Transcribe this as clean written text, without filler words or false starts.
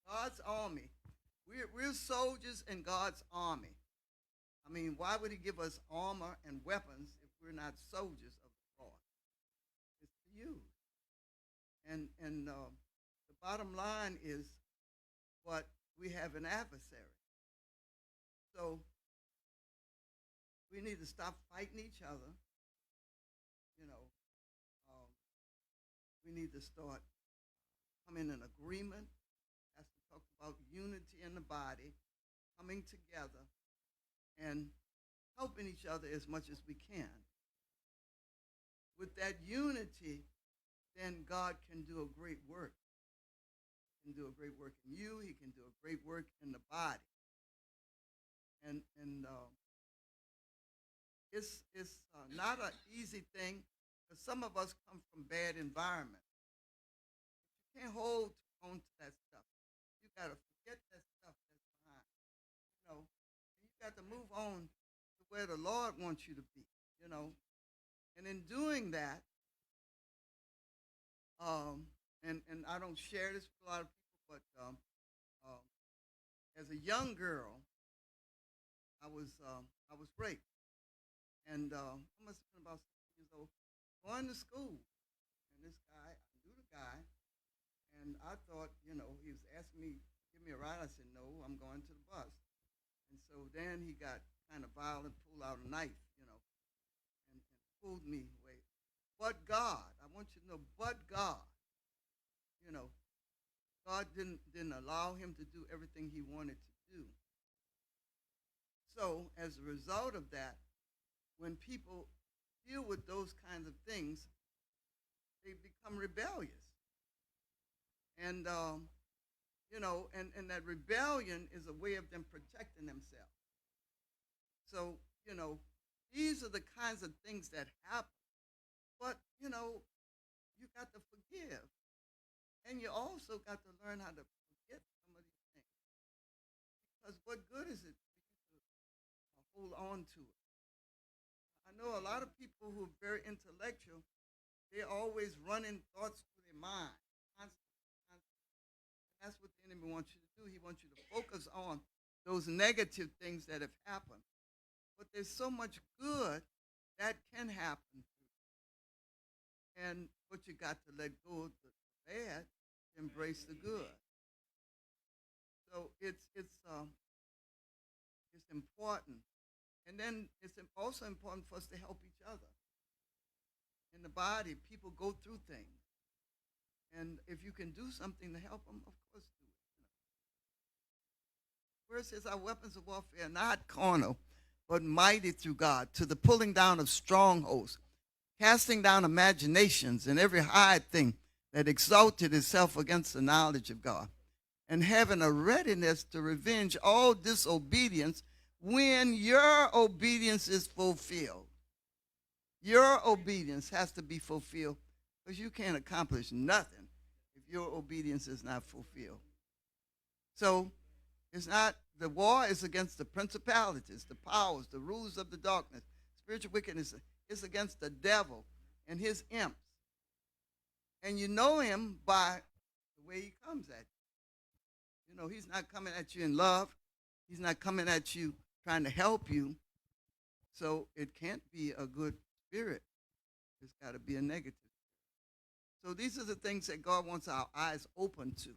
God's army. We're soldiers in God's army. I mean, why would he give us armor and weapons if we're not soldiers of the Lord? It's to use. And the bottom line is what we have an adversary. So we need to stop fighting each other. You know, um, we need to start coming in agreement. As we talk about unity in the body, coming together and helping each other as much as we can. With that unity, then God can do a great work. He can do a great work in you. He can do a great work in the body. And it's not an easy thing because some of us come from bad environments. You can't hold on to that stuff. You got to forget that stuff that's behind. You know, and you got to move on to where the Lord wants you to be. You know, and in doing that, and I don't share this with a lot of people, but um, as a young girl, I was raped, and I must have been about 6 years old, going to school, and this guy, I knew the guy, and I thought, he was asking me, give me a ride. I said, no, I'm going to the bus, and so then he got kind of violent, pulled out a knife, and pulled me away. But God, I want you to know, but God, you know, God didn't allow him to do everything he wanted to do. So as a result of that, when people deal with those kinds of things, they become rebellious. And, and that rebellion is a way of them protecting themselves. So, these are the kinds of things that happen. But, you got to forgive. And you also got to learn how to forget some of these things. Because what good is it for you to hold on to it? I know a lot of people who are very intellectual, they're always running thoughts through their mind. Constantly, constantly. And that's what the enemy wants you to do. He wants you to focus on those negative things that have happened. But there's so much good that can happen. And but you got to let go of the bad, embrace the good. So it's important, and then it's also important for us to help each other in the body. People go through things, and if you can do something to help them, of course do it. Where it says our weapons of warfare are not carnal, but mighty through God to the pulling down of strongholds, casting down imaginations and every high thing that exalted itself against the knowledge of God, and having a readiness to revenge all disobedience when your obedience is fulfilled. Your obedience has to be fulfilled because you can't accomplish nothing if your obedience is not fulfilled. So it's not, the war is against the principalities, the powers, the rulers of the darkness, spiritual wickedness. It's against the devil and his imps. And you know him by the way he comes at you. He's not coming at you in love. He's not coming at you trying to help you. So it can't be a good spirit. It's got to be a negative. So these are the things that God wants our eyes open to.